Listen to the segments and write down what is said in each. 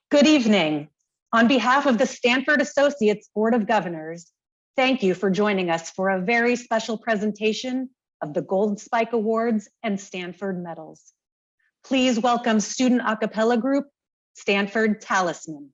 Good evening. On behalf of the Stanford Associates Board of Governors, thank you for joining us for a very special presentation of the Gold Spike Awards and Stanford Medals. Please welcome student a cappella group, Stanford Talisman.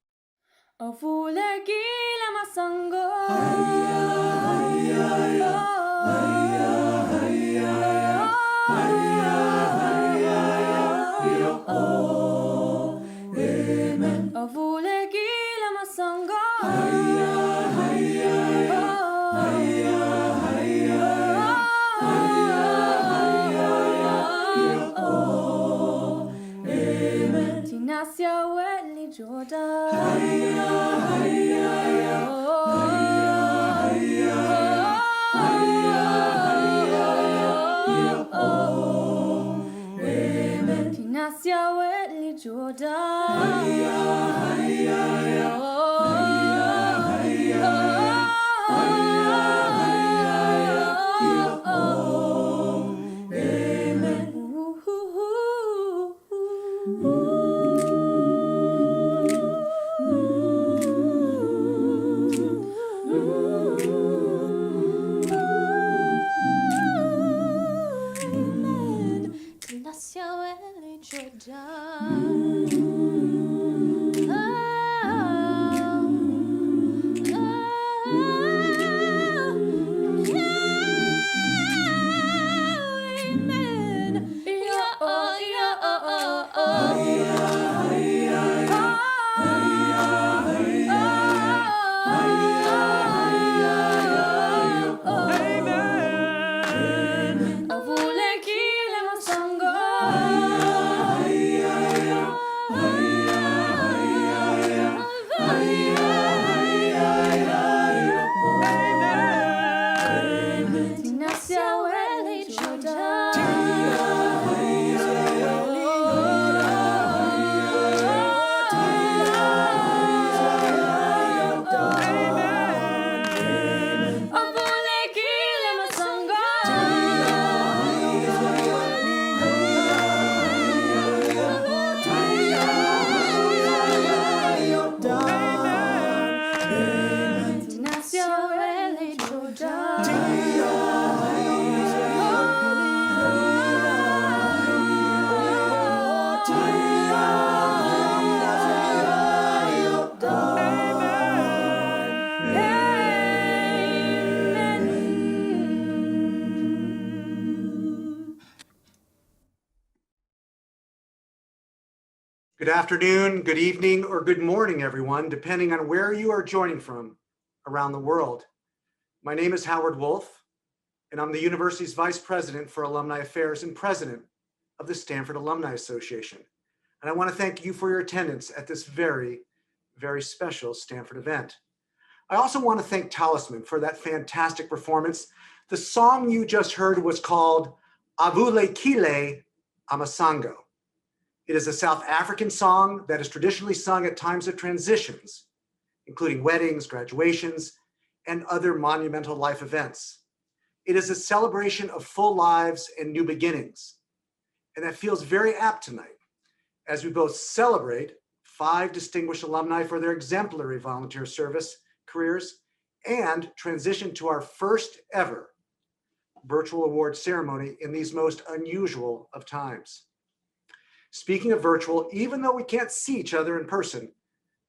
Good afternoon, good evening, or good morning, everyone, depending on where you are joining from around the world. My name is Howard Wolf, and I'm the university's Vice President for Alumni Affairs and President of the Stanford Alumni Association. And I want to thank you for your attendance at this very, very special Stanford event. I also want to thank Talisman for that fantastic performance. The song you just heard was called Avule Kile Amasango. It is a South African song that is traditionally sung at times of transitions, including weddings, graduations, and other monumental life events. It is a celebration of full lives and new beginnings. And that feels very apt tonight, as we both celebrate 5 distinguished alumni for their exemplary volunteer service careers and transition to our first ever virtual award ceremony in these most unusual of times. Speaking of virtual, even though we can't see each other in person,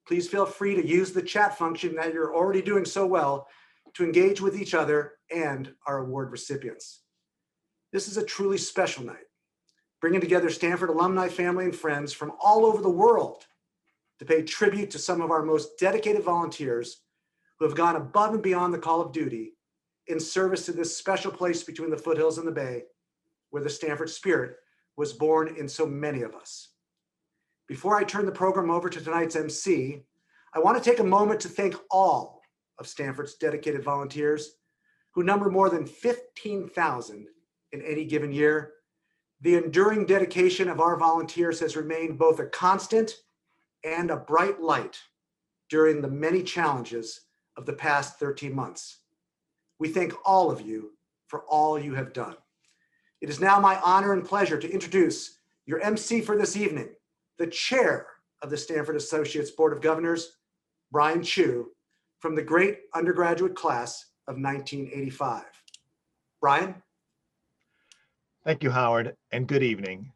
please feel free to use the chat function that you're already doing so well to engage with each other and our award recipients. This is a truly special night, bringing together Stanford alumni, family, and friends from all over the world to pay tribute to some of our most dedicated volunteers who have gone above and beyond the call of duty in service to this special place between the foothills and the bay, where the Stanford spirit was born in so many of us. Before I turn the program over to tonight's MC, I want to take a moment to thank all of Stanford's dedicated volunteers, who number more than 15,000 in any given year. The enduring dedication of our volunteers has remained both a constant and a bright light during the many challenges of the past 13 months. We thank all of you for all you have done. It is now my honor and pleasure to introduce your MC for this evening, the chair of the Stanford Associates Board of Governors, Brian Chu, from the great undergraduate class of 1985. Brian? Thank you, Howard, and good evening.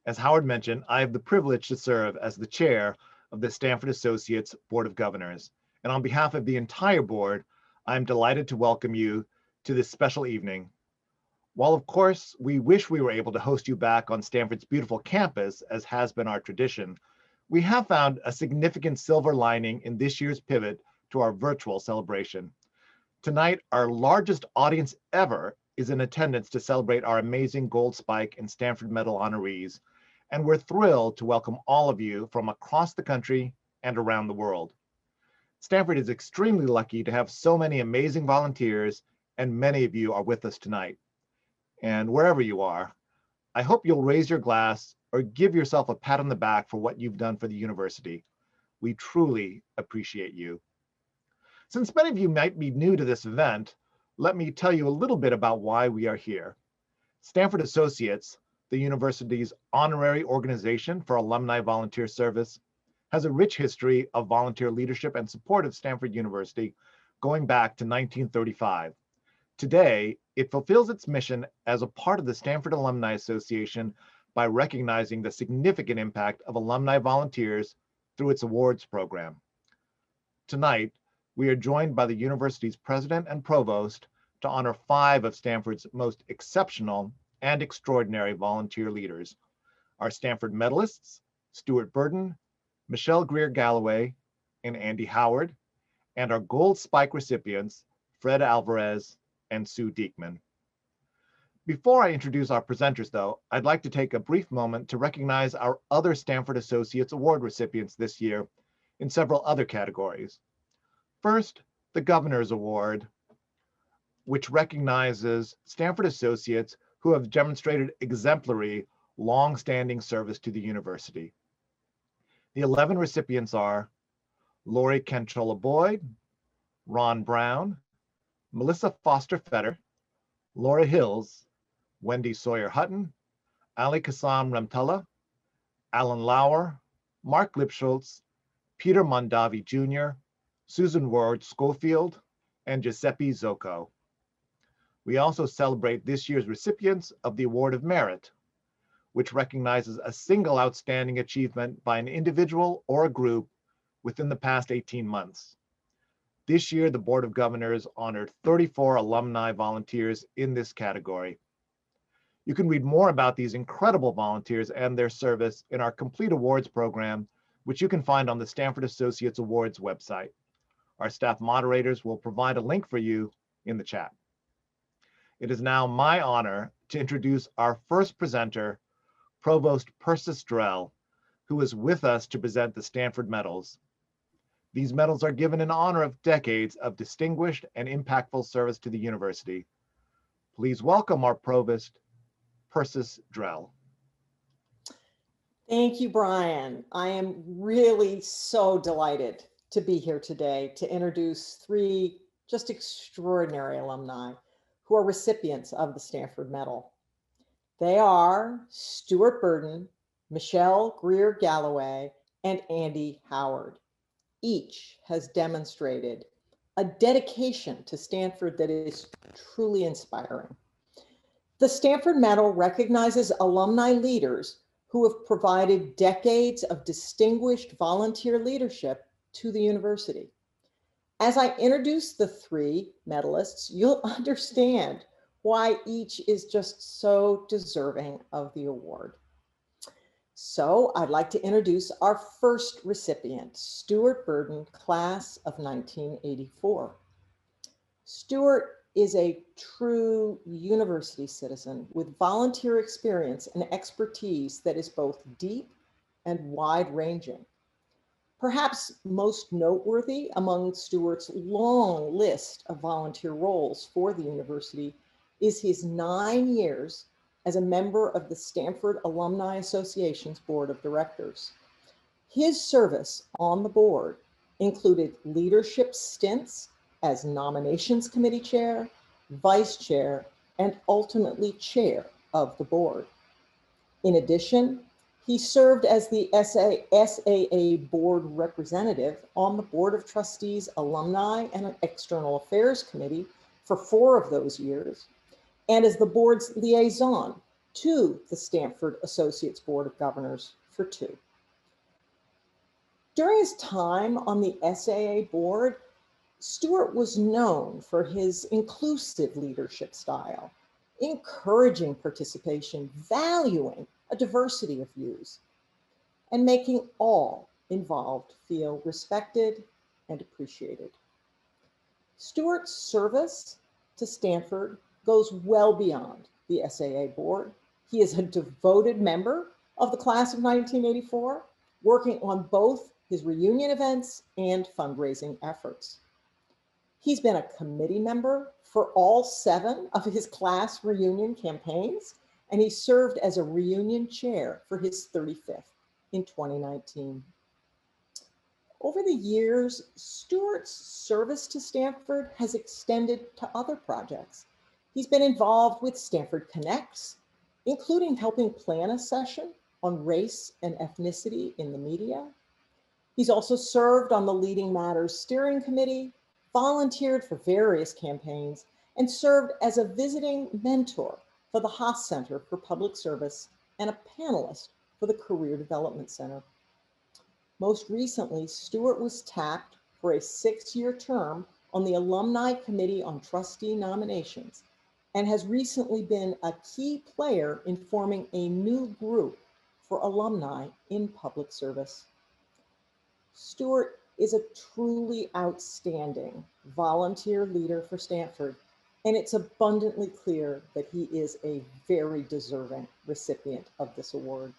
As Howard mentioned, I have the privilege to serve as the chair of the Stanford Associates Board of Governors. And on behalf of the entire board, I'm delighted to welcome you to this special evening. While of course, we wish we were able to host you back on Stanford's beautiful campus, as has been our tradition, we have found a significant silver lining in this year's pivot to our virtual celebration. Tonight, our largest audience ever is in attendance to celebrate our amazing Gold Spike and Stanford Medal honorees, and we're thrilled to welcome all of you from across the country and around the world. Stanford is extremely lucky to have so many amazing volunteers, and many of you are with us tonight. And wherever you are, I hope you'll raise your glass or give yourself a pat on the back for what you've done for the university. We truly appreciate you. Since many of you might be new to this event, let me tell you a little bit about why we are here. Stanford Associates, the university's honorary organization for alumni volunteer service, has a rich history of volunteer leadership and support of Stanford University going back to 1935. Today, it fulfills its mission as a part of the Stanford Alumni Association by recognizing the significant impact of alumni volunteers through its awards program. Tonight, we are joined by the university's president and provost to honor 5 of Stanford's most exceptional and extraordinary volunteer leaders: our Stanford medalists, Stuart Burden, Michelle Greer Galloway, and Andy Howard, and our Gold Spike recipients, Fred Alvarez and Sue Diekman. Before I introduce our presenters, though, I'd like to take a brief moment to recognize our other Stanford Associates Award recipients this year in several other categories. First, the Governor's Award, which recognizes Stanford Associates who have demonstrated exemplary, long-standing service to the university. The 11 recipients are Lori Canchola-Boyd, Ron Brown, Melissa Foster-Fetter, Laura Hills, Wendy Sawyer-Hutton, Ali Kassam Ramtullah, Alan Lauer, Marc Lipschultz, Peter Mondavi Jr., Susan Ward Schofield, and Giuseppe Zocco. We also celebrate this year's recipients of the Award of Merit, which recognizes a single outstanding achievement by an individual or a group within the past 18 months. This year, the Board of Governors honored 34 alumni volunteers in this category. You can read more about these incredible volunteers and their service in our complete awards program, which you can find on the Stanford Associates Awards website. Our staff moderators will provide a link for you in the chat. It is now my honor to introduce our first presenter, Provost Persis Drell, who is with us to present the Stanford Medals. These medals are given in honor of decades of distinguished and impactful service to the university. Please welcome our Provost, Persis Drell. Thank you, Brian. I am really so delighted to be here today to introduce 3 just extraordinary alumni who are recipients of the Stanford Medal. They are Stuart Burden, Michelle Greer Galloway, and Andy Howard. Each has demonstrated a dedication to Stanford that is truly inspiring. The Stanford Medal recognizes alumni leaders who have provided decades of distinguished volunteer leadership to the university. As I introduce the 3 medalists, you'll understand why each is just so deserving of the award. So I'd like to introduce our first recipient, Stuart Burden, class of 1984. Stuart is a true university citizen with volunteer experience and expertise that is both deep and wide-ranging. Perhaps most noteworthy among Stuart's long list of volunteer roles for the university is his 9 years as a member of the Stanford Alumni Association's Board of Directors. His service on the board included leadership stints as nominations committee chair, vice chair, and ultimately chair of the board. In addition, He served as the SAA board representative on the Board of Trustees, Alumni, and External Affairs Committee for 4 of those years, and as the board's liaison to the Stanford Associates Board of Governors for 2. During his time on the SAA board, Stuart was known for his inclusive leadership style, encouraging participation, valuing a diversity of views, and making all involved feel respected and appreciated. Stuart's service to Stanford goes well beyond the SAA board. He is a devoted member of the class of 1984, working on both his reunion events and fundraising efforts. He's been a committee member for all 7 of his class reunion campaigns, and he served as a reunion chair for his 35th in 2019. Over the years, Stuart's service to Stanford has extended to other projects. He's been involved with Stanford Connects, including helping plan a session on race and ethnicity in the media. He's also served on the Leading Matters Steering Committee, volunteered for various campaigns, and served as a visiting mentor for the Haas Center for Public Service and a panelist for the Career Development Center. Most recently, Stuart was tapped for a 6-year term on the Alumni Committee on Trustee Nominations and has recently been a key player in forming a new group for alumni in public service. Stuart is a truly outstanding volunteer leader for Stanford, and it's abundantly clear that he is a very deserving recipient of this award.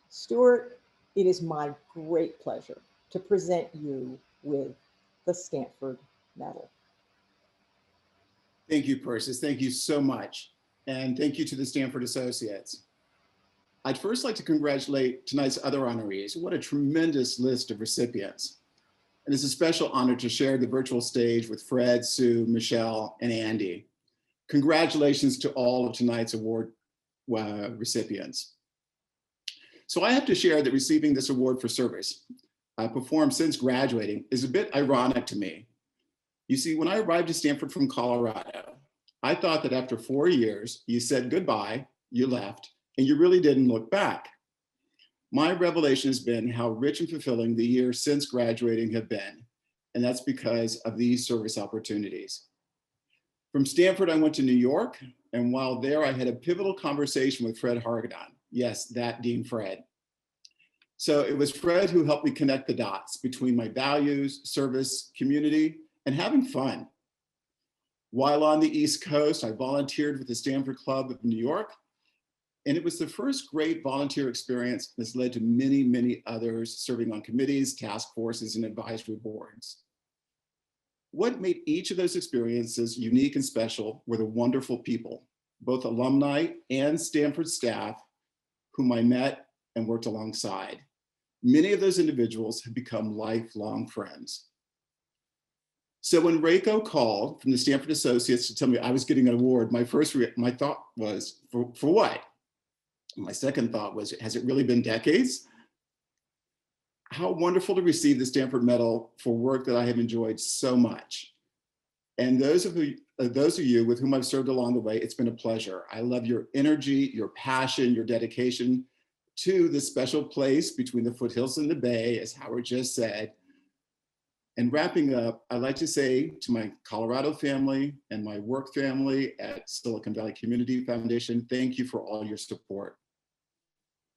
Stuart, it is my great pleasure to present you with the Stanford Medal. Thank you, Persis. Thank you so much. And thank you to the Stanford Associates. I'd first like to congratulate tonight's other honorees. What a tremendous list of recipients. And it's a special honor to share the virtual stage with Fred, Sue, Michelle, and Andy. Congratulations to all of tonight's award recipients. So I have to share that receiving this award for service performed since graduating is a bit ironic to me. You see, when I arrived at Stanford from Colorado, I thought that after 4 years, you said goodbye, you left, and you really didn't look back. My revelation has been how rich and fulfilling the years since graduating have been, and that's because of these service opportunities. From Stanford, I went to New York, and while there, I had a pivotal conversation with Fred Hargadon. Yes, that Dean Fred. So it was Fred who helped me connect the dots between my values, service, community, and having fun. While on the East Coast, I volunteered with the Stanford Club of New York, and it was the first great volunteer experience that's led to many, many others serving on committees, task forces, and advisory boards. What made each of those experiences unique and special were the wonderful people, both alumni and Stanford staff, whom I met and worked alongside. Many of those individuals have become lifelong friends. So when Reiko called from the Stanford Associates to tell me I was getting an award, my thought was, for what? My second thought was, has it really been decades? How wonderful to receive the Stanford Medal for work that I have enjoyed so much. And those of you with whom I've served along the way, it's been a pleasure. I love your energy, your passion, your dedication to this special place between the foothills and the bay, as Howard just said. And wrapping up, I'd like to say to my Colorado family and my work family at Silicon Valley Community Foundation, thank you for all your support.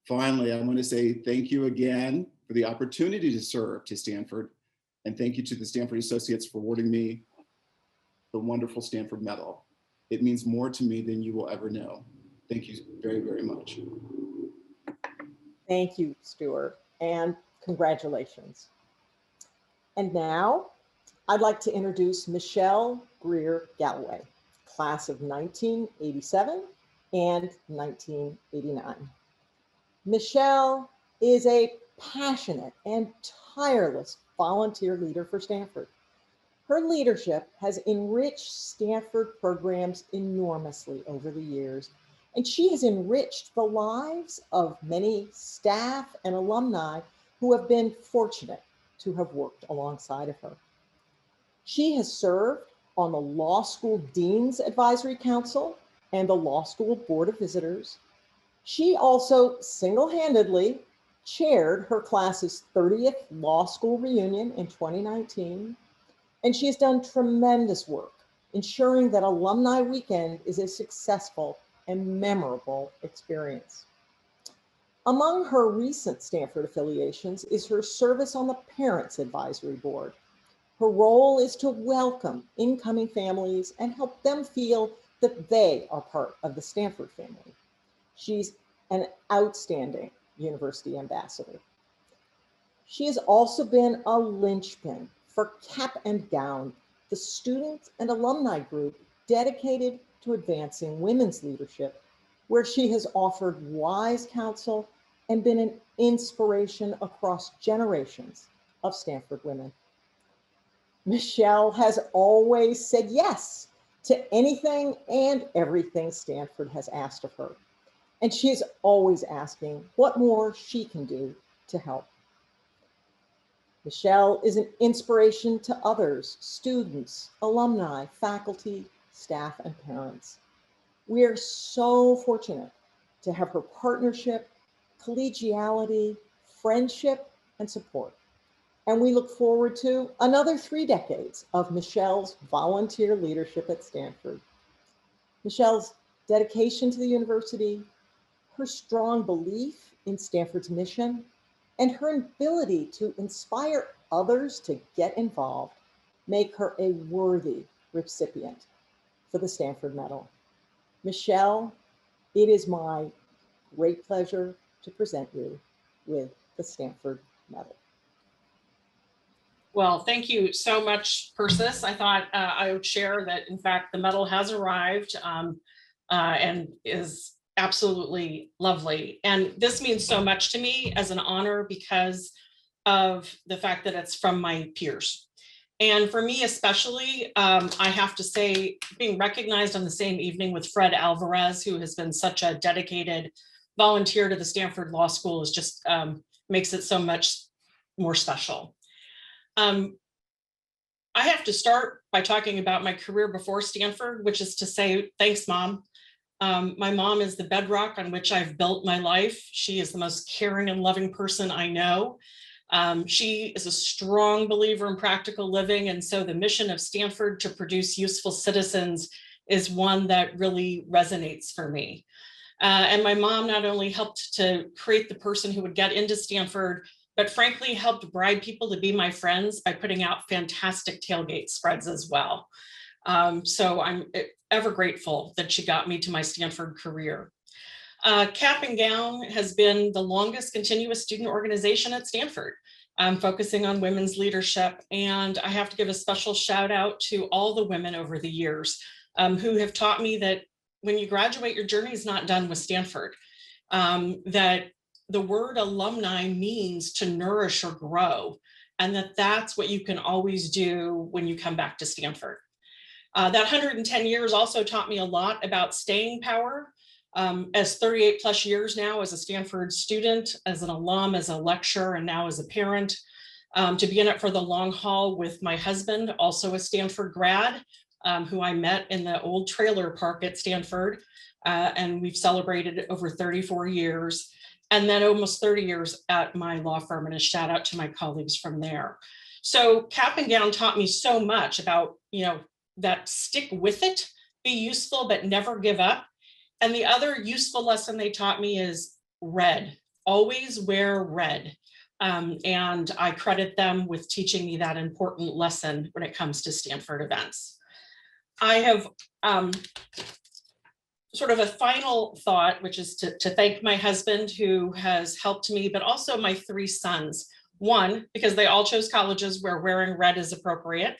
Finally, I want to say thank you again for the opportunity to serve to Stanford, and thank you to the Stanford Associates for awarding me the wonderful Stanford Medal. It means more to me than you will ever know. Thank you very, very much. Thank you, Stuart, and congratulations. And now I'd like to introduce Michelle Greer Galloway, class of 1987 and 1989. Michelle is a passionate and tireless volunteer leader for Stanford. Her leadership has enriched Stanford programs enormously over the years, And she has enriched the lives of many staff and alumni who have been fortunate to have worked alongside of her. She has served on the Law School Dean's Advisory Council and the Law School Board of Visitors. She also single-handedly chaired her class's 30th law school reunion in 2019, and she has done tremendous work ensuring that Alumni Weekend is a successful and memorable experience. Among her recent Stanford affiliations is her service on the Parents Advisory Board. Her role is to welcome incoming families and help them feel that they are part of the Stanford family. She's an outstanding university ambassador. She has also been a linchpin for Cap and Gown, the student and alumni group dedicated to advancing women's leadership, where she has offered wise counsel and been an inspiration across generations of Stanford women. Michelle has always said yes to anything and everything Stanford has asked of her. And she is always asking what more she can do to help. Michelle is an inspiration to others, students, alumni, faculty, staff, and parents. We are so fortunate to have her partnership, collegiality, friendship, and support. And we look forward to another 3 decades of Michelle's volunteer leadership at Stanford. Michelle's dedication to the university, her strong belief in Stanford's mission, and her ability to inspire others to get involved make her a worthy recipient for the Stanford Medal. Michelle, it is my great pleasure to present you with the Stanford Medal. Well, thank you so much, Persis. I thought I would share that, in fact, the medal has arrived and is absolutely lovely. And this means so much to me as an honor because of the fact that it's from my peers. And for me especially, I have to say, being recognized on the same evening with Fred Alvarez, who has been such a dedicated volunteer to the Stanford Law School, is just makes it so much more special. I have to start by talking about my career before Stanford, which is to say, thanks, Mom. My mom is the bedrock on which I've built my life. She is the most caring and loving person I know. She is a strong believer in practical living. And so the mission of Stanford to produce useful citizens is one that really resonates for me. And my mom not only helped to create the person who would get into Stanford, but frankly helped bribe people to be my friends by putting out fantastic tailgate spreads as well. So I'm ever grateful that she got me to my Stanford career. Cap and Gown has been the longest continuous student organization at Stanford, focusing on women's leadership. And I have to give a special shout out to all the women over the years who have taught me that when you graduate, your journey is not done with Stanford, that the word alumni means to nourish or grow, and that's what you can always do when you come back to Stanford. That 110 years also taught me a lot about staying power. As 38 plus years now as a Stanford student, as an alum, as a lecturer, and now as a parent, to be in it for the long haul with my husband, also a Stanford grad, who I met in the old trailer park at Stanford. And we've celebrated over 34 years. And then almost 30 years at my law firm, and a shout out to my colleagues from there. So Cap and Gown taught me so much about, that stick with it, be useful, but never give up. And the other useful lesson they taught me is red, always wear red. And I credit them with teaching me that important lesson when it comes to Stanford events. I have sort of a final thought, which is to thank my husband who has helped me, but also my 3 sons. 1, because they all chose colleges where wearing red is appropriate.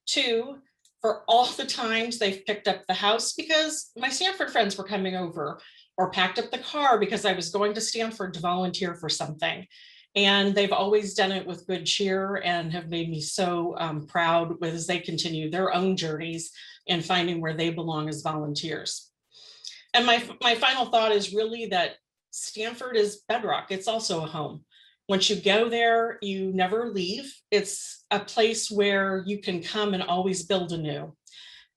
2, for all the times they've picked up the house because my Stanford friends were coming over, or packed up the car because I was going to Stanford to volunteer for something. And they've always done it with good cheer and have made me so proud as they continue their own journeys in finding where they belong as volunteers. And my final thought is really that Stanford is bedrock. It's also a home. Once you go there, you never leave. It's a place where you can come and always build anew.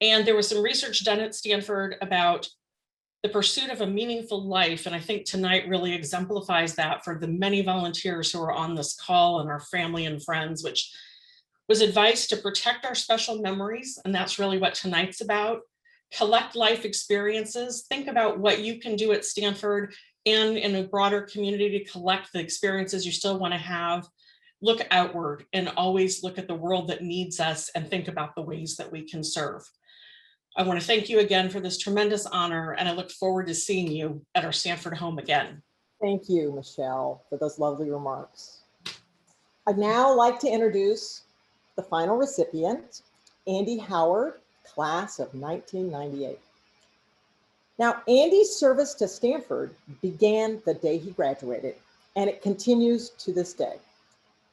And there was some research done at Stanford about the pursuit of a meaningful life. And I think tonight really exemplifies that for the many volunteers who are on this call and our family and friends, which was advice to protect our special memories. And that's really what tonight's about. Collect life experiences. Think about what you can do at Stanford and in a broader community to collect the experiences you still want to have. Look outward and always look at the world that needs us and think about the ways that we can serve. I want to thank you again for this tremendous honor, and I look forward to seeing you at our Stanford home again. Thank you, Michelle, for those lovely remarks. I'd now like to introduce the final recipient, Andy Howard, class of 1998. Now, Andy's service to Stanford began the day he graduated, and it continues to this day.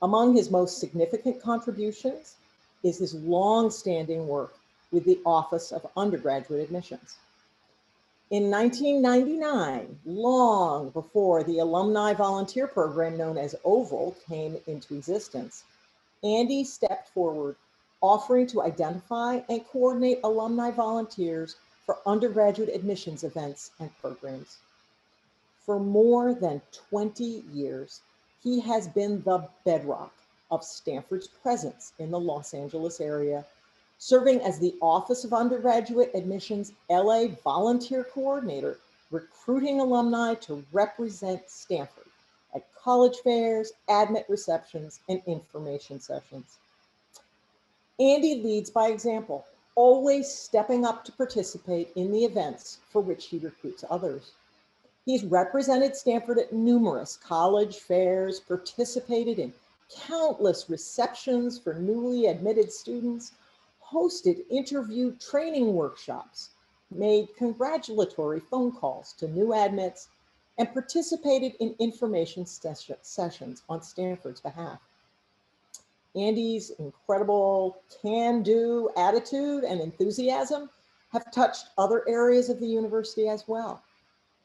Among his most significant contributions is his long-standing work with the Office of Undergraduate Admissions. In 1999, long before the Alumni volunteer program known as OVAL came into existence, Andy stepped forward, offering to identify and coordinate alumni volunteers for undergraduate admissions events and programs. For more than 20 years, he has been the bedrock of Stanford's presence in the Los Angeles area, serving as the Office of Undergraduate Admissions LA Volunteer Coordinator, recruiting alumni to represent Stanford at college fairs, admit receptions, and information sessions. Andy leads by example, always stepping up to participate in the events for which he recruits others. He's represented Stanford at numerous college fairs, participated in countless receptions for newly admitted students, hosted interview training workshops, made congratulatory phone calls to new admits, and participated in information sessions on Stanford's behalf. Andy's incredible can-do attitude and enthusiasm have touched other areas of the university as well.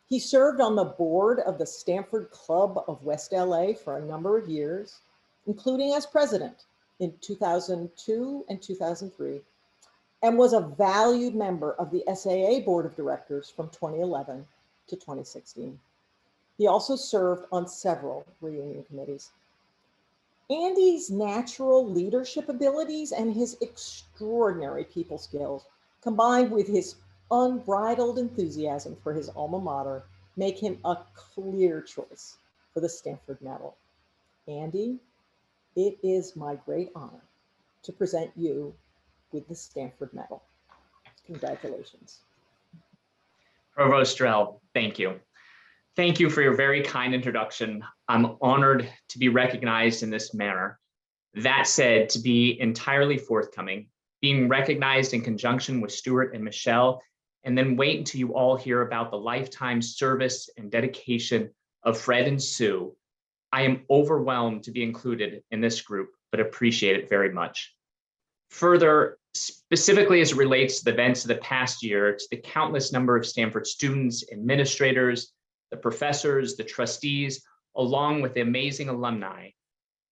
He served on the board of the Stanford Club of West LA for a number of years, including as president in 2002 and 2003, and was a valued member of the SAA Board of Directors from 2011 to 2016. He also served on several reunion committees. Andy's natural leadership abilities and his extraordinary people skills, combined with his unbridled enthusiasm for his alma mater, make him a clear choice for the Stanford Medal. Andy, it is my great honor to present you with the Stanford Medal. Congratulations. Provost Drell, thank you. Thank you for your very kind introduction. I'm honored to be recognized in this manner. That said, to be entirely forthcoming, being recognized in conjunction with Stuart and Michelle, and then wait until you all hear about the lifetime service and dedication of Fred and Sue, I am overwhelmed to be included in this group, but appreciate it very much. Further, specifically as it relates to the events of the past year, to the countless number of Stanford students, administrators, the professors, the trustees, along with the amazing alumni,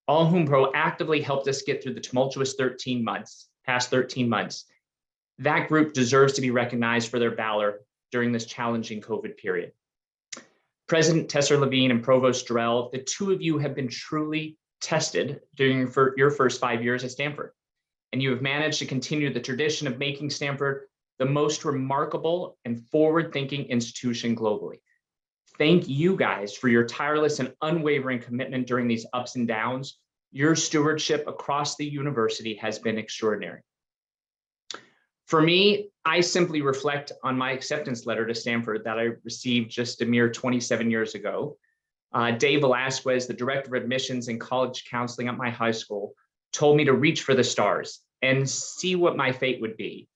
all whom proactively helped us get through the tumultuous past 13 months. That group deserves to be recognized for their valor during this challenging COVID period. President Tessier-Lavigne and Provost Drell, the two of you have been truly tested during your first 5 years at Stanford, and you have managed to continue the tradition of making Stanford the most remarkable and forward-thinking institution globally. Thank you guys for your tireless and unwavering commitment during these ups and downs. Your stewardship across the university has been extraordinary. For me, I simply reflect on my acceptance letter to Stanford that I received just a mere 27 years ago. Dave Velasquez, the director of admissions and college counseling at my high school, told me to reach for the stars and see what my fate would be.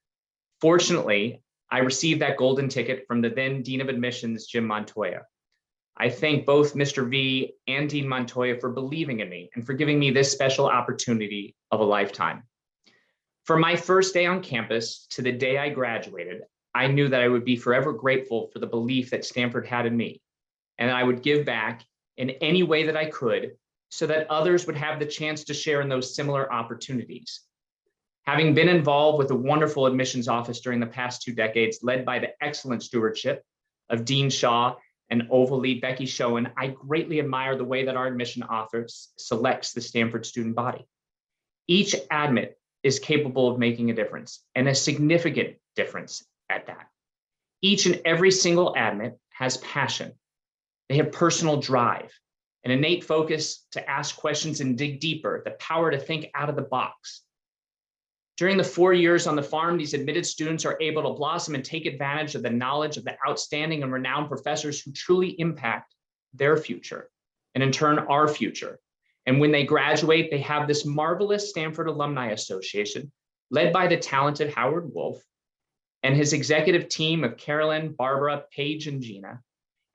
Fortunately, I received that golden ticket from the then Dean of Admissions, Jim Montoya. I thank both Mr. V and Dean Montoya for believing in me and for giving me this special opportunity of a lifetime. From my first day on campus to the day I graduated, I knew that I would be forever grateful for the belief that Stanford had in me, and I would give back in any way that I could so that others would have the chance to share in those similar opportunities. Having been involved with the wonderful admissions office during the past 2 decades, led by the excellent stewardship of Dean Shaw and Oval Lead Becky Schoen, I greatly admire the way that our admission office selects the Stanford student body. Each admit is capable of making a difference, and a significant difference at that. Each and every single admit has passion. They have personal drive, an innate focus to ask questions and dig deeper, the power to think out of the box. During the 4 years on the farm, these admitted students are able to blossom and take advantage of the knowledge of the outstanding and renowned professors who truly impact their future, and in turn, our future. And when they graduate, they have this marvelous Stanford Alumni Association, led by the talented Howard Wolf and his executive team of Carolyn, Barbara, Paige, and Gina.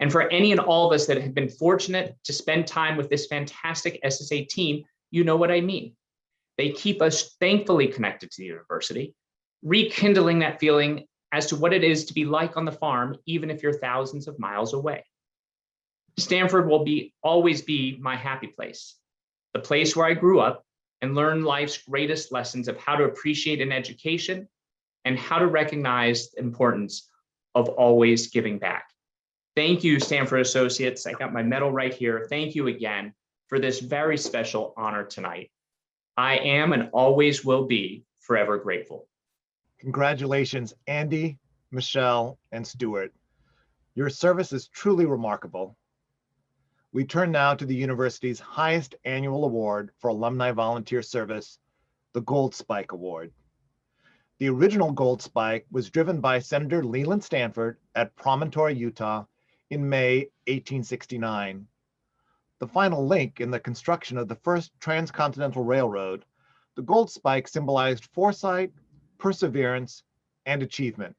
And for any and all of us that have been fortunate to spend time with this fantastic SSA team, you know what I mean. They keep us thankfully connected to the university, rekindling that feeling as to what it is to be like on the farm, even if you're thousands of miles away. Stanford will always be my happy place, the place where I grew up and learned life's greatest lessons of how to appreciate an education and how to recognize the importance of always giving back. Thank you, Stanford Associates. I got my medal right here. Thank you again for this very special honor tonight. I am and always will be forever grateful. Congratulations, Andy, Michelle, and Stuart. Your service is truly remarkable. We turn now to the university's highest annual award for alumni volunteer service, the Gold Spike Award. The original Gold Spike was driven by Senator Leland Stanford at Promontory, Utah in May 1869. The final link in the construction of the first transcontinental railroad, the Gold Spike symbolized foresight, perseverance, and achievement.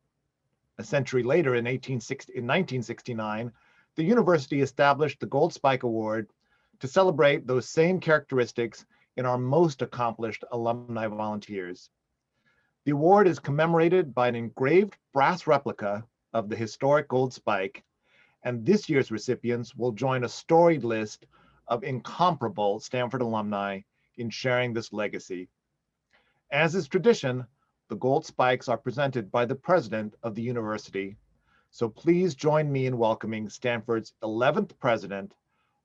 A century later, in 1969, the university established the Gold Spike Award to celebrate those same characteristics in our most accomplished alumni volunteers. The award is commemorated by an engraved brass replica of the historic Gold Spike, and this year's recipients will join a storied list of incomparable Stanford alumni in sharing this legacy. As is tradition, the Gold Spikes are presented by the president of the university. So please join me in welcoming Stanford's 11th president,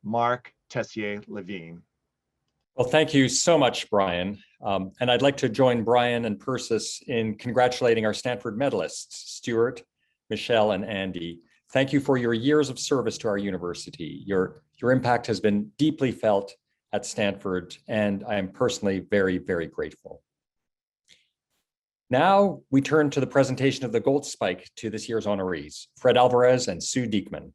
Marc Tessier-Lavigne. Well, thank you so much, Brian. And I'd like to join Brian and Persis in congratulating our Stanford medalists, Stuart, Michelle, and Andy. Thank you for your years of service to our university. Your impact has been deeply felt at Stanford, and I am personally very, very grateful. Now we turn to the presentation of the Gold Spike to this year's honorees, Fred Alvarez and Sue Diekman.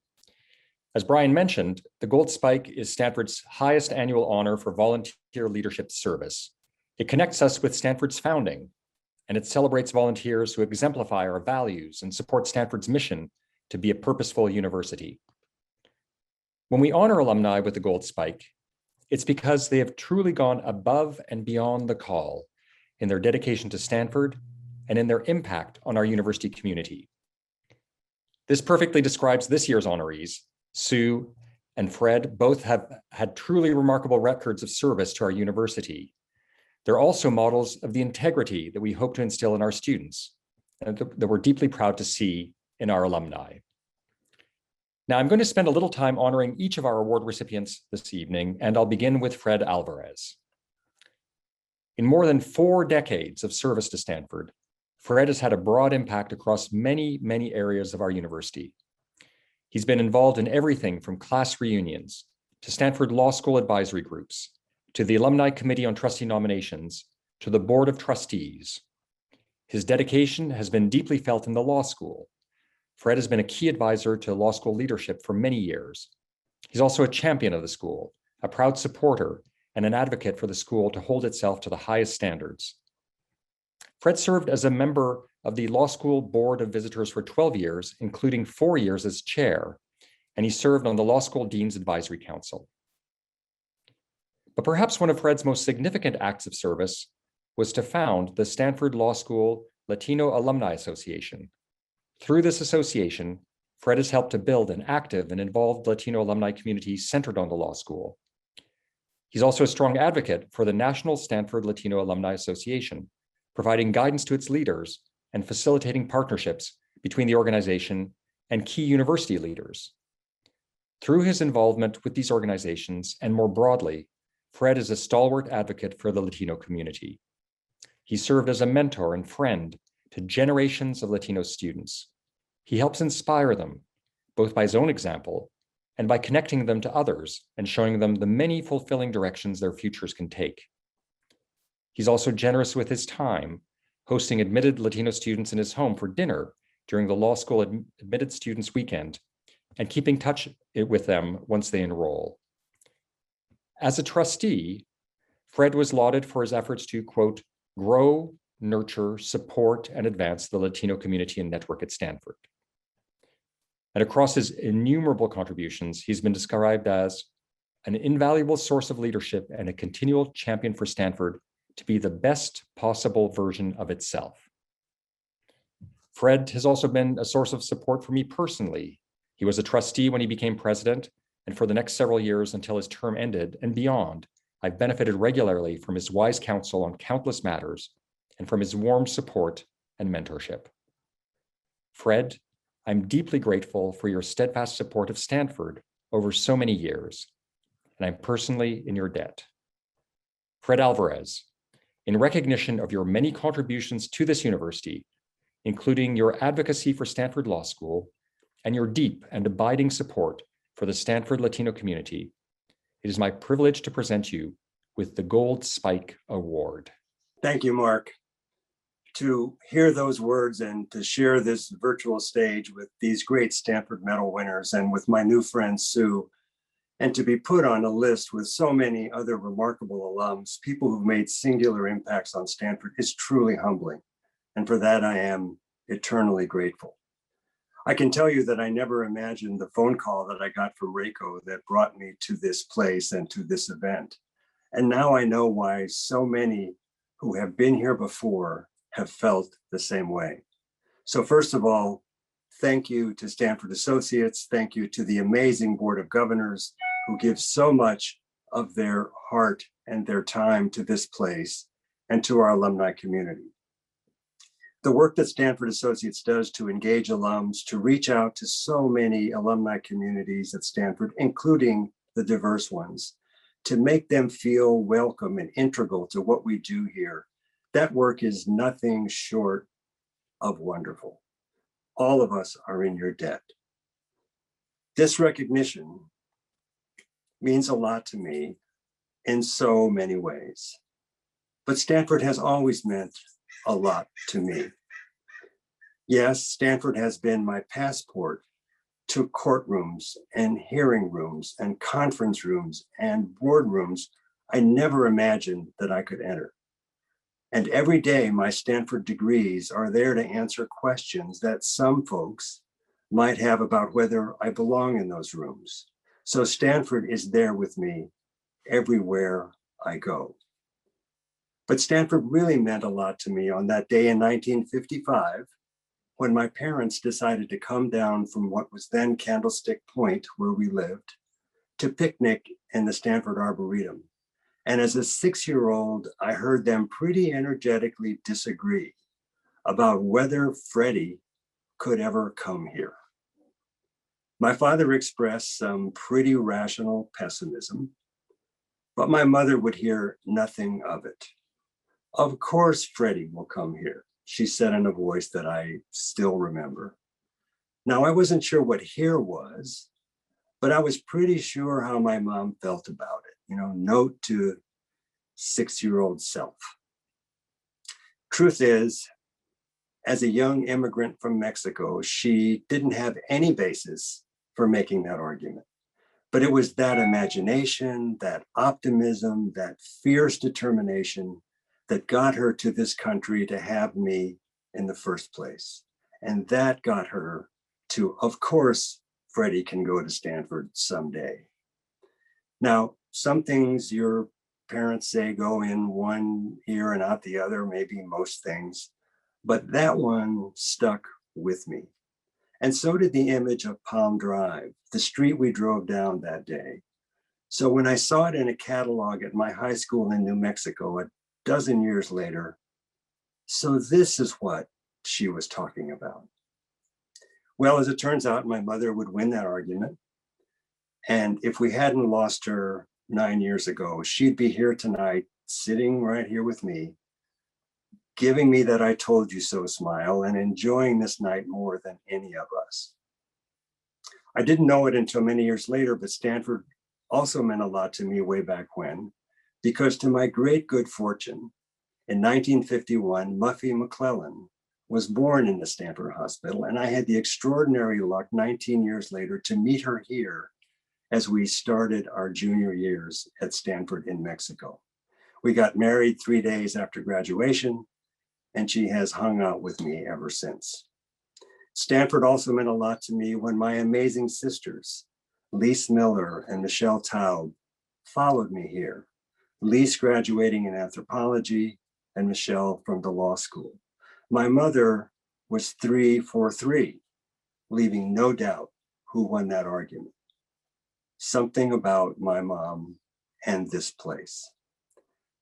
As Brian mentioned, the Gold Spike is Stanford's highest annual honor for volunteer leadership service. It connects us with Stanford's founding, and it celebrates volunteers who exemplify our values and support Stanford's mission to be a purposeful university. When we honor alumni with the Gold Spike, it's because they have truly gone above and beyond the call in their dedication to Stanford and in their impact on our university community. This perfectly describes this year's honorees. Sue and Fred both have had truly remarkable records of service to our university. They're also models of the integrity that we hope to instill in our students and that we're deeply proud to see in our alumni. Now, I'm going to spend a little time honoring each of our award recipients this evening, and I'll begin with Fred Alvarez. In more than 4 decades of service to Stanford, Fred has had a broad impact across many, many areas of our university. He's been involved in everything from class reunions to Stanford Law School advisory groups, to the Alumni Committee on Trustee Nominations, to the Board of Trustees. His dedication has been deeply felt in the law school. Fred has been a key advisor to law school leadership for many years. He's also a champion of the school, a proud supporter, and an advocate for the school to hold itself to the highest standards. Fred served as a member of the Law School Board of Visitors for 12 years, including 4 years as chair, and he served on the Law School Dean's Advisory Council. But perhaps one of Fred's most significant acts of service was to found the Stanford Law School Latino Alumni Association. Through this association, Fred has helped to build an active and involved Latino alumni community centered on the law school. He's also a strong advocate for the National Stanford Latino Alumni Association, providing guidance to its leaders and facilitating partnerships between the organization and key university leaders. Through his involvement with these organizations and more broadly, Fred is a stalwart advocate for the Latino community. He served as a mentor and friend to generations of Latino students. He helps inspire them, both by his own example and by connecting them to others and showing them the many fulfilling directions their futures can take. He's also generous with his time, hosting admitted Latino students in his home for dinner during the law school admitted students weekend and keeping touch with them once they enroll. As a trustee, Fred was lauded for his efforts to, quote, grow, nurture, support, and advance the Latino community and network at Stanford. And across his innumerable contributions, he's been described as an invaluable source of leadership and a continual champion for Stanford to be the best possible version of itself. Fred has also been a source of support for me personally. He was a trustee when he became president, and for the next several years until his term ended and beyond, I've benefited regularly from his wise counsel on countless matters and from his warm support and mentorship. Fred, I'm deeply grateful for your steadfast support of Stanford over so many years, and I'm personally in your debt. Fred Alvarez, in recognition of your many contributions to this university, including your advocacy for Stanford Law School and your deep and abiding support for the Stanford Latino community, it is my privilege to present you with the Gold Spike Award. Thank you, Mark. To hear those words and to share this virtual stage with these great Stanford Medal winners and with my new friend, Sue, and to be put on a list with so many other remarkable alums, people who've made singular impacts on Stanford, is truly humbling. And for that, I am eternally grateful. I can tell you that I never imagined the phone call that I got from Reiko that brought me to this place and to this event. And now I know why so many who have been here before have felt the same way. So first of all, thank you to Stanford Associates. Thank you to the amazing Board of Governors who give so much of their heart and their time to this place and to our alumni community. The work that Stanford Associates does to engage alums, to reach out to so many alumni communities at Stanford, including the diverse ones, to make them feel welcome and integral to what we do here. That work is nothing short of wonderful. All of us are in your debt. This recognition means a lot to me in so many ways, but Stanford has always meant a lot to me. Yes, Stanford has been my passport to courtrooms and hearing rooms and conference rooms and boardrooms I never imagined that I could enter. And every day my Stanford degrees are there to answer questions that some folks might have about whether I belong in those rooms. So Stanford is there with me everywhere I go. But Stanford really meant a lot to me on that day in 1955, when my parents decided to come down from what was then Candlestick Point, where we lived, to picnic in the Stanford Arboretum. And as a 6-year-old, I heard them pretty energetically disagree about whether Freddie could ever come here. My father expressed some pretty rational pessimism, but my mother would hear nothing of it. Of course, Freddie will come here, she said in a voice that I still remember. Now, I wasn't sure what here was, but I was pretty sure how my mom felt about it. You know, note to 6-year-old self. Truth is, as a young immigrant from Mexico, she didn't have any basis for making that argument. But it was that imagination, that optimism, that fierce determination that got her to this country to have me in the first place. And that got her to, of course, Freddie can go to Stanford someday. Now, some things your parents say go in one ear and out the other, maybe most things, but that one stuck with me. And so did the image of Palm Drive, the street we drove down that day. So when I saw it in a catalog at my high school in New Mexico a dozen years later, so this is what she was talking about. Well, as it turns out, my mother would win that argument. And if we hadn't lost her 9 years ago, she'd be here tonight, sitting right here with me, giving me that I told you so smile and enjoying this night more than any of us. I didn't know it until many years later, but Stanford also meant a lot to me way back when, because to my great good fortune, in 1951, Muffy McClellan was born in the Stanford Hospital, and I had the extraordinary luck 19 years later to meet her here as we started our junior years at Stanford in Mexico. We got married 3 days after graduation, and she has hung out with me ever since. Stanford also meant a lot to me when my amazing sisters, Lise Miller and Michelle Taub, followed me here. Lise graduating in anthropology and Michelle from the law school. My mother was 3 for 3, leaving no doubt who won that argument. Something about my mom and this place.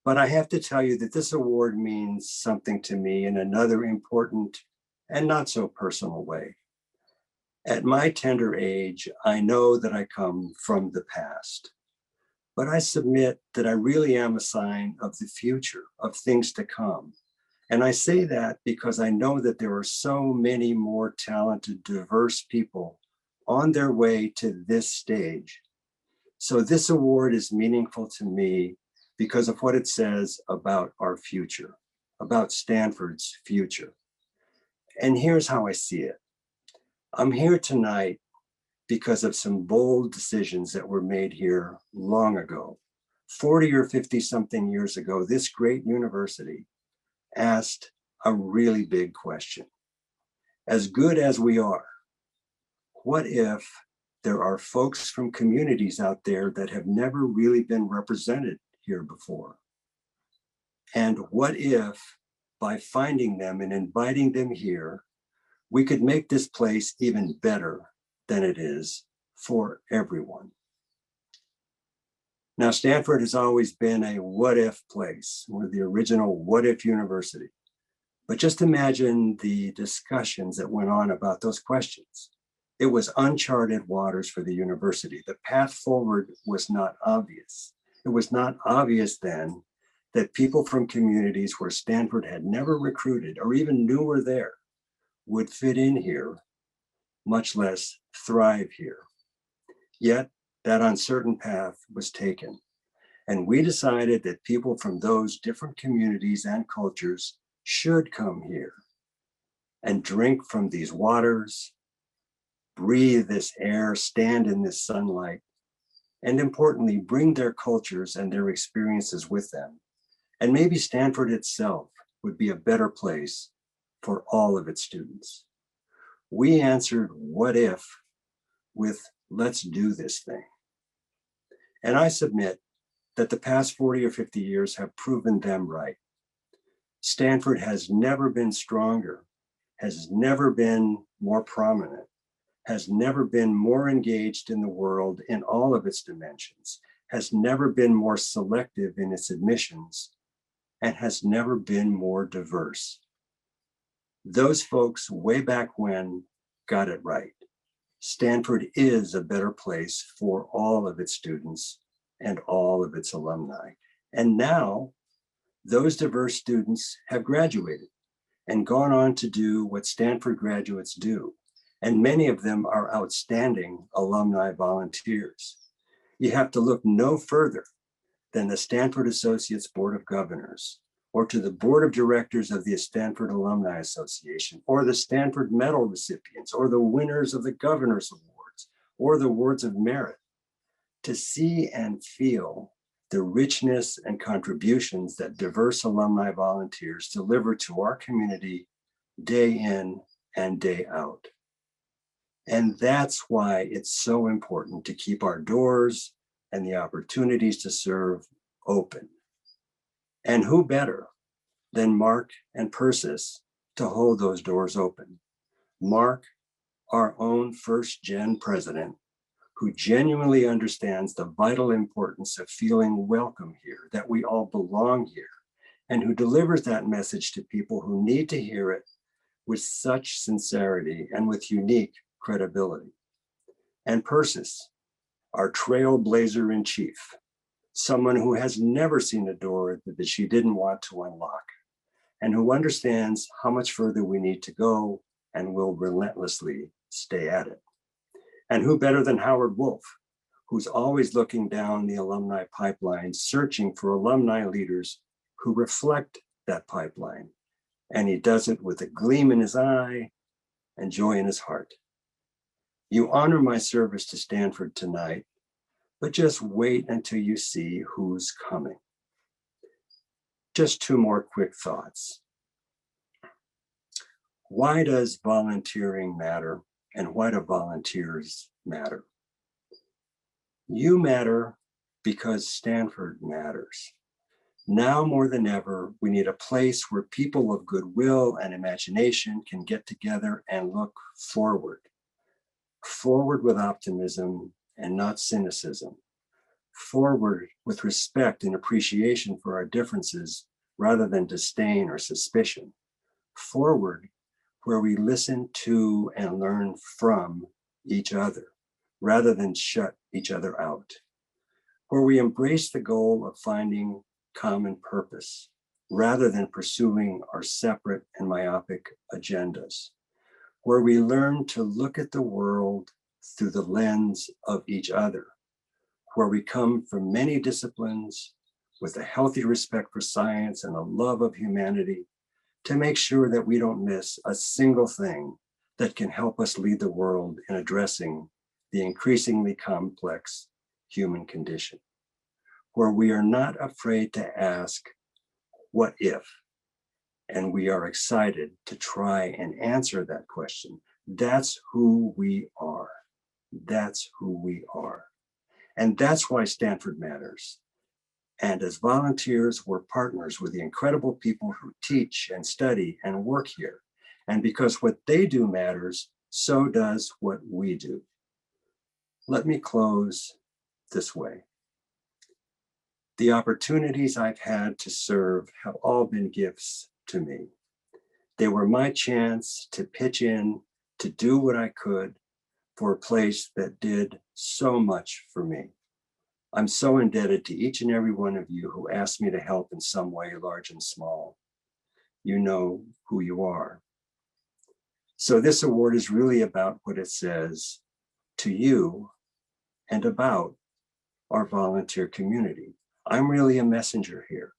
But I have to tell you that this award means something to me in another important and not so personal way. At my tender age, I know that I come from the past, but I submit that I really am a sign of the future, of things to come. And I say that because I know that there are so many more talented, diverse people on their way to this stage. So this award is meaningful to me because of what it says about our future, about Stanford's future. And here's how I see it. I'm here tonight because of some bold decisions that were made here long ago. 40 or 50 something years ago, this great university asked a really big question. As good as we are, what if there are folks from communities out there that have never really been represented here before? And what if, by finding them and inviting them here, we could make this place even better than it is for everyone? Now, Stanford has always been a what if place. We're the original what if university. But just imagine the discussions that went on about those questions. It was uncharted waters for the university. The path forward was not obvious. It was not obvious then that people from communities where Stanford had never recruited or even knew were there would fit in here, much less thrive here. Yet that uncertain path was taken. And we decided that people from those different communities and cultures should come here and drink from these waters, breathe this air, stand in this sunlight, and importantly, bring their cultures and their experiences with them. And maybe Stanford itself would be a better place for all of its students. We answered what if with let's do this thing. And I submit that the past 40 or 50 years have proven them right. Stanford has never been stronger, has never been more prominent, has never been more engaged in the world in all of its dimensions, has never been more selective in its admissions, and has never been more diverse. Those folks way back when got it right. Stanford is a better place for all of its students and all of its alumni. And now those diverse students have graduated and gone on to do what Stanford graduates do. And many of them are outstanding alumni volunteers. You have to look no further than the Stanford Associates Board of Governors, or to the Board of Directors of the Stanford Alumni Association, or the Stanford Medal recipients, or the winners of the Governor's Awards, or the Awards of Merit, to see and feel the richness and contributions that diverse alumni volunteers deliver to our community day in and day out. And that's why it's so important to keep our doors and the opportunities to serve open. And who better than Marc and Persis to hold those doors open? Marc, our own first-gen president, who genuinely understands the vital importance of feeling welcome here, that we all belong here, and who delivers that message to people who need to hear it with such sincerity and with unique credibility. And Persis, our trailblazer in chief, someone who has never seen a door that she didn't want to unlock, and who understands how much further we need to go and will relentlessly stay at it. And who better than Howard Wolf, who's always looking down the alumni pipeline, searching for alumni leaders who reflect that pipeline. And he does it with a gleam in his eye and joy in his heart. You honor my service to Stanford tonight, but just wait until you see who's coming. Just two more quick thoughts. Why does volunteering matter, and why do volunteers matter? You matter because Stanford matters. Now more than ever, we need a place where people of goodwill and imagination can get together and look forward. Forward with optimism and not cynicism. Forward with respect and appreciation for our differences rather than disdain or suspicion. Forward where we listen to and learn from each other rather than shut each other out. Where we embrace the goal of finding common purpose rather than pursuing our separate and myopic agendas. Where we learn to look at the world through the lens of each other. Where we come from many disciplines with a healthy respect for science and a love of humanity to make sure that we don't miss a single thing that can help us lead the world in addressing the increasingly complex human condition. Where we are not afraid to ask, what if? And we are excited to try and answer that question. That's who we are. That's who we are. And that's why Stanford matters. And as volunteers, we're partners with the incredible people who teach and study and work here. And because what they do matters, so does what we do. Let me close this way. The opportunities I've had to serve have all been gifts to me. They were my chance to pitch in, to do what I could for a place that did so much for me. I'm so indebted to each and every one of you who asked me to help in some way, large and small. You know who you are. So this award is really about what it says to you and about our volunteer community. I'm really a messenger here.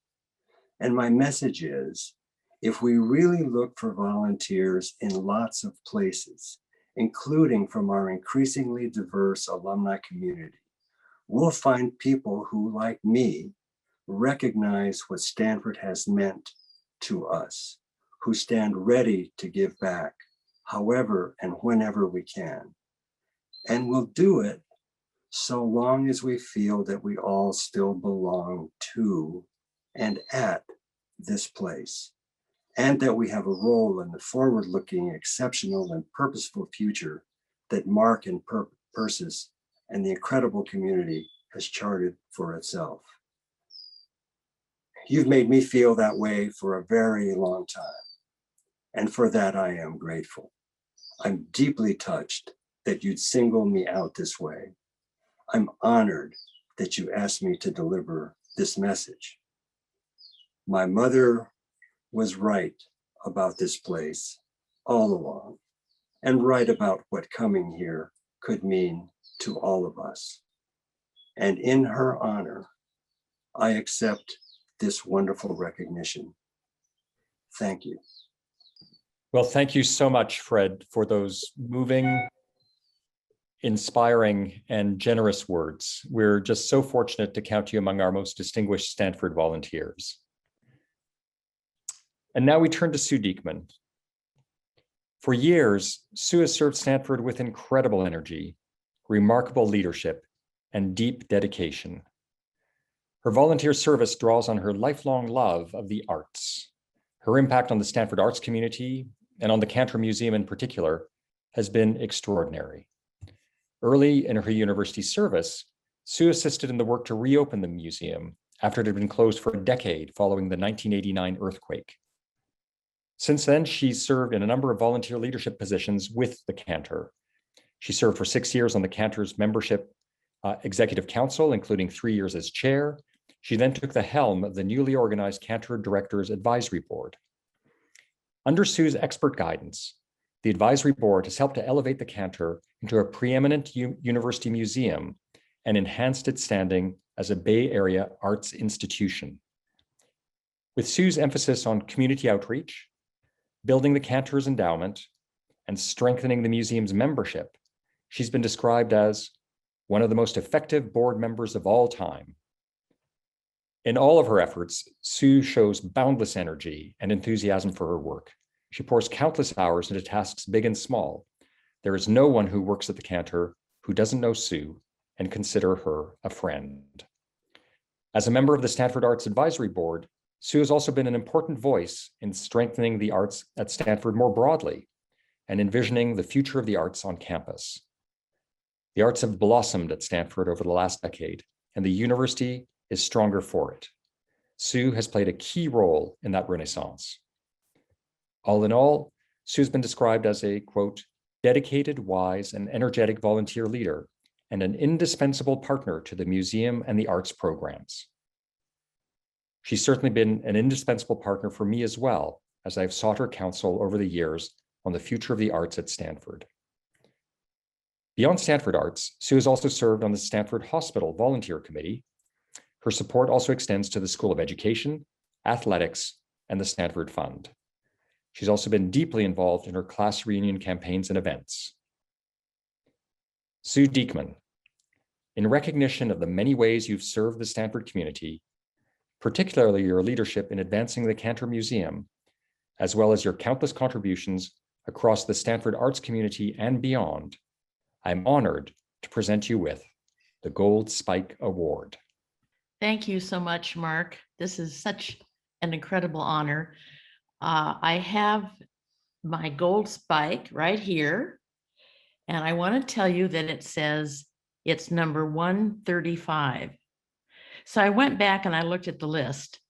And my message is, if we really look for volunteers in lots of places, including from our increasingly diverse alumni community, we'll find people who, like me, recognize what Stanford has meant to us, who stand ready to give back however and whenever we can. And we'll do it so long as we feel that we all still belong to and at this place, and that we have a role in the forward-looking, exceptional, and purposeful future that Marc and Persis and the incredible community has charted for itself. You've made me feel that way for a very long time, and for that I am grateful. I'm deeply touched that you'd single me out this way. I'm honored that you asked me to deliver this message. My mother was right about this place all along, and right about what coming here could mean to all of us. And in her honor, I accept this wonderful recognition. Thank you. Well, thank you so much, Fred, for those moving, inspiring, and generous words. We're just so fortunate to count you among our most distinguished Stanford volunteers. And now we turn to Sue Diekman. For years, Sue has served Stanford with incredible energy, remarkable leadership, and deep dedication. Her volunteer service draws on her lifelong love of the arts. Her impact on the Stanford arts community and on the Cantor Museum in particular has been extraordinary. Early in her university service, Sue assisted in the work to reopen the museum after it had been closed for a decade following the 1989 earthquake. Since then, she's served in a number of volunteer leadership positions with the Cantor. She served for 6 years on the Cantor's membership executive council, including 3 years as chair. She then took the helm of the newly organized Cantor Directors Advisory Board. Under Sue's expert guidance, the advisory board has helped to elevate the Cantor into a preeminent university museum and enhanced its standing as a Bay Area arts institution. With Sue's emphasis on community outreach, building the Cantor's endowment, and strengthening the museum's membership, she's been described as one of the most effective board members of all time. In all of her efforts, Sue shows boundless energy and enthusiasm for her work. She pours countless hours into tasks big and small. There is no one who works at the Cantor who doesn't know Sue and consider her a friend. As a member of the Stanford Arts Advisory Board, Sue has also been an important voice in strengthening the arts at Stanford more broadly and envisioning the future of the arts on campus. The arts have blossomed at Stanford over the last decade, and the university is stronger for it. Sue has played a key role in that renaissance. All in all, Sue has been described as a, quote, dedicated, wise, and energetic volunteer leader and an indispensable partner to the museum and the arts programs. She's certainly been an indispensable partner for me as well, as I've sought her counsel over the years on the future of the arts at Stanford. Beyond Stanford Arts, Sue has also served on the Stanford Hospital Volunteer Committee. Her support also extends to the School of Education, Athletics, and the Stanford Fund. She's also been deeply involved in her class reunion campaigns and events. Sue Diekman, in recognition of the many ways you've served the Stanford community, particularly your leadership in advancing the Cantor Museum, as well as your countless contributions across the Stanford arts community and beyond, I'm honored to present you with the Gold Spike Award. Thank you so much, Mark. This is such an incredible honor. I have my gold spike right here, and I want to tell you that it says it's number 135. So I went back and I looked at the list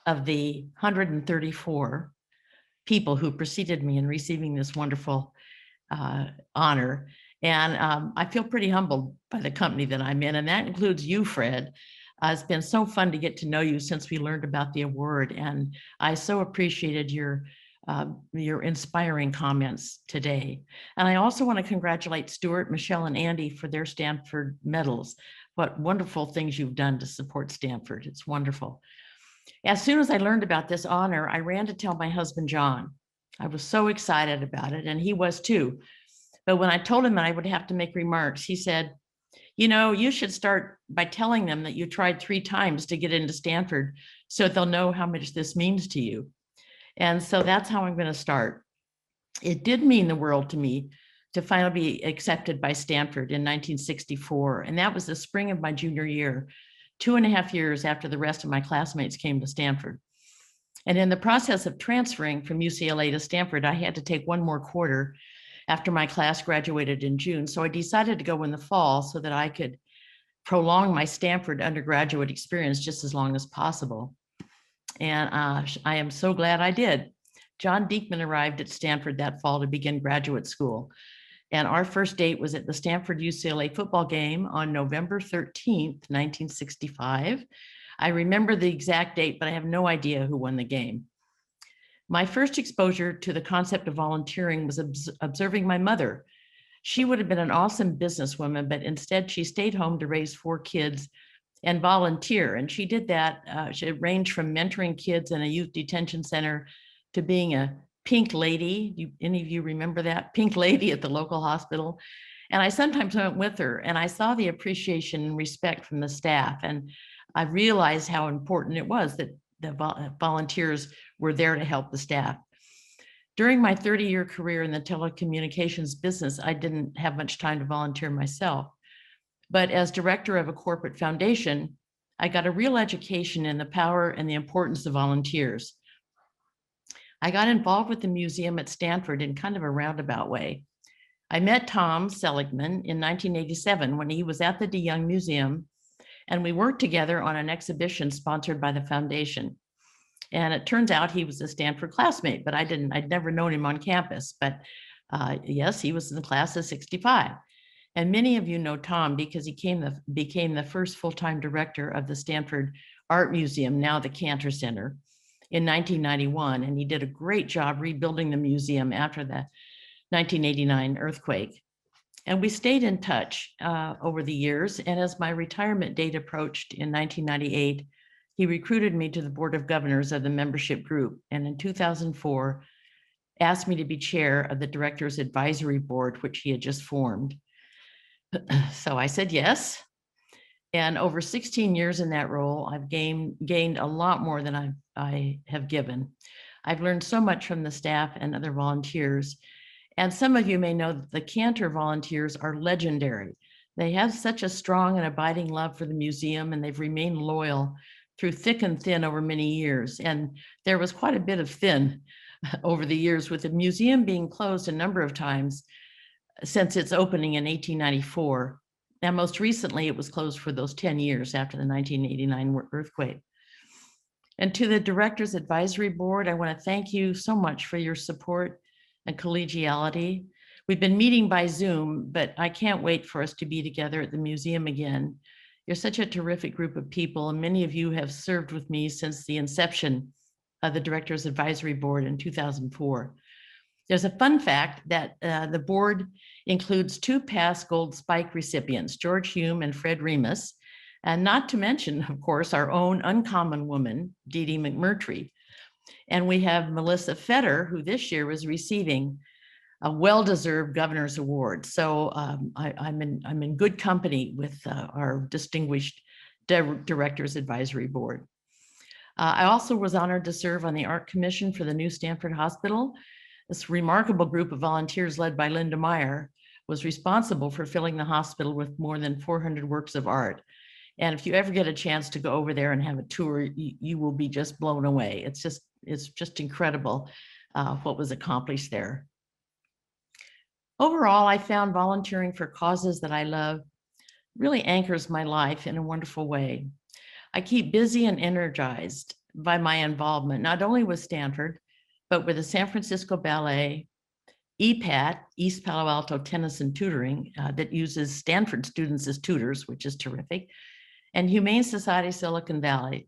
of the 134 people who preceded me in receiving this wonderful honor. And I feel pretty humbled by the company that I'm in, and that includes you, Fred. It's been so fun to get to know you since we learned about the award, and I so appreciated your inspiring comments today. And I also want to congratulate Stuart, Michelle, and Andy for their Stanford medals. What wonderful things you've done to support Stanford. It's wonderful. As soon as I learned about this honor, I ran to tell my husband, John. I was so excited about it, and he was too. But when I told him that I would have to make remarks, he said, you know, you should start by telling them that you tried 3 times to get into Stanford so they'll know how much this means to you. And so that's how I'm going to start. It did mean the world to me to finally be accepted by Stanford in 1964. And that was the spring of my junior year, 2.5 years after the rest of my classmates came to Stanford. And in the process of transferring from UCLA to Stanford, I had to take 1 more quarter after my class graduated in June. So I decided to go in the fall so that I could prolong my Stanford undergraduate experience just as long as possible. And I am so glad I did. John Diekman arrived at Stanford that fall to begin graduate school. And our first date was at the Stanford UCLA football game on November 13th, 1965. I remember the exact date, but I have no idea who won the game. My first exposure to the concept of volunteering was observing my mother. She would have been an awesome businesswoman, but instead she stayed home to raise 4 kids and volunteer. And she did that. She ranged from mentoring kids in a youth detention center to being a pink lady. Any of you remember that? Pink lady at the local hospital. And I sometimes went with her, and I saw the appreciation and respect from the staff. And I realized how important it was that the volunteers were there to help the staff. During my 30-year career in the telecommunications business, I didn't have much time to volunteer myself. But as director of a corporate foundation, I got a real education in the power and the importance of volunteers. I got involved with the museum at Stanford in kind of a roundabout way. I met Tom Seligman in 1987 when he was at the DeYoung Museum, and we worked together on an exhibition sponsored by the foundation. And it turns out he was a Stanford classmate, but I'd never known him on campus. But yes, he was in the class of 65. And many of you know Tom because he became the first full-time director of the Stanford Art Museum, now the Cantor Center, in 1991. And he did a great job rebuilding the museum after the 1989 earthquake. And we stayed in touch over the years. And as my retirement date approached in 1998, he recruited me to the Board of Governors of the membership group. And in 2004, asked me to be chair of the Directors Advisory Board, which he had just formed. So I said yes. And over 16 years in that role, I've gained a lot more than I have given. I've learned so much from the staff and other volunteers. And some of you may know that the Cantor volunteers are legendary. They have such a strong and abiding love for the museum, and they've remained loyal through thick and thin over many years. And there was quite a bit of thin over the years, with the museum being closed a number of times since its opening in 1894. And most recently, it was closed for those 10 years after the 1989 earthquake. And to the Directors Advisory Board, I want to thank you so much for your support and collegiality. We've been meeting by Zoom, but I can't wait for us to be together at the museum again. You're such a terrific group of people, and many of you have served with me since the inception of the Directors Advisory Board in 2004. There's a fun fact that the board includes 2 past Gold Spike recipients, George Hume and Fred Remus, and not to mention, of course, our own uncommon woman, Dee Dee McMurtry. And we have Melissa Fetter, who this year was receiving a well-deserved Governor's Award. So I'm in good company with our distinguished Directors Advisory Board. I also was honored to serve on the Art Commission for the new Stanford Hospital. This remarkable group of volunteers led by Linda Meyer was responsible for filling the hospital with more than 400 works of art. And if you ever get a chance to go over there and have a tour, you will be just blown away. It's just incredible what was accomplished there. Overall, I found volunteering for causes that I love really anchors my life in a wonderful way. I keep busy and energized by my involvement, not only with Stanford, but with the San Francisco Ballet, EPAT, East Palo Alto Tennis and Tutoring, that uses Stanford students as tutors, which is terrific, and Humane Society Silicon Valley,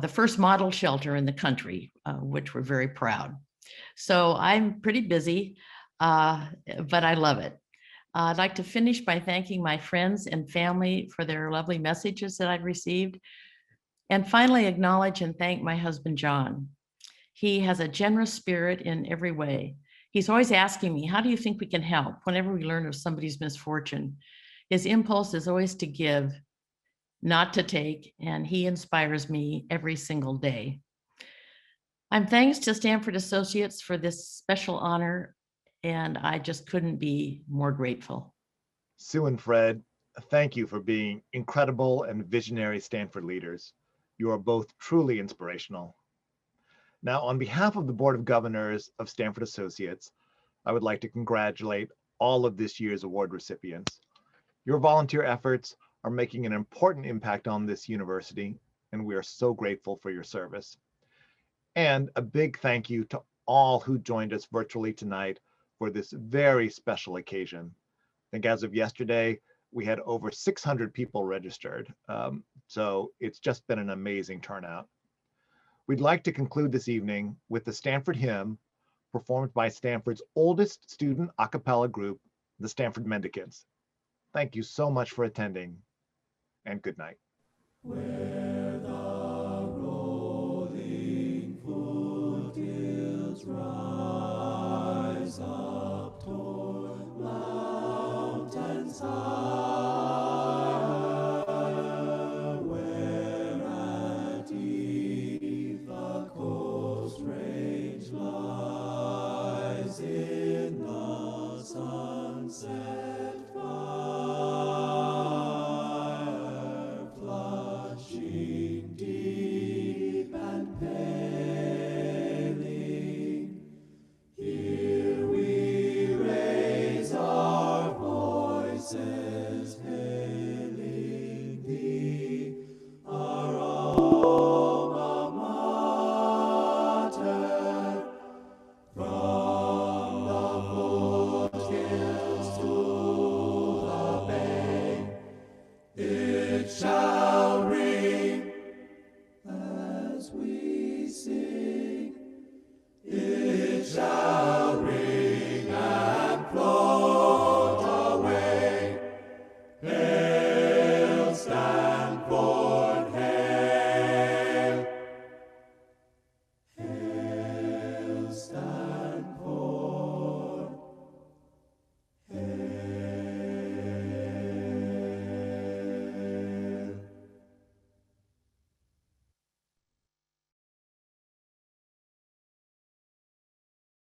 the first model shelter in the country, which we're very proud. So I'm pretty busy, but I love it. I'd like to finish by thanking my friends and family for their lovely messages that I've received. And finally, acknowledge and thank my husband, John. He has a generous spirit in every way. He's always asking me, how do you think we can help whenever we learn of somebody's misfortune? His impulse is always to give, not to take, and he inspires me every single day. I'm thanks to Stanford Associates for this special honor, and I just couldn't be more grateful. Sue and Fred, thank you for being incredible and visionary Stanford leaders. You are both truly inspirational. Now, on behalf of the Board of Governors of Stanford Associates, I would like to congratulate all of this year's award recipients. Your volunteer efforts are making an important impact on this university, and we are so grateful for your service. And a big thank you to all who joined us virtually tonight for this very special occasion. I think as of yesterday, we had over 600 people registered. So it's just been an amazing turnout. We'd like to conclude this evening with the Stanford Hymn performed by Stanford's oldest student a cappella group, the Stanford Mendicants. Thank you so much for attending, and good night. Where the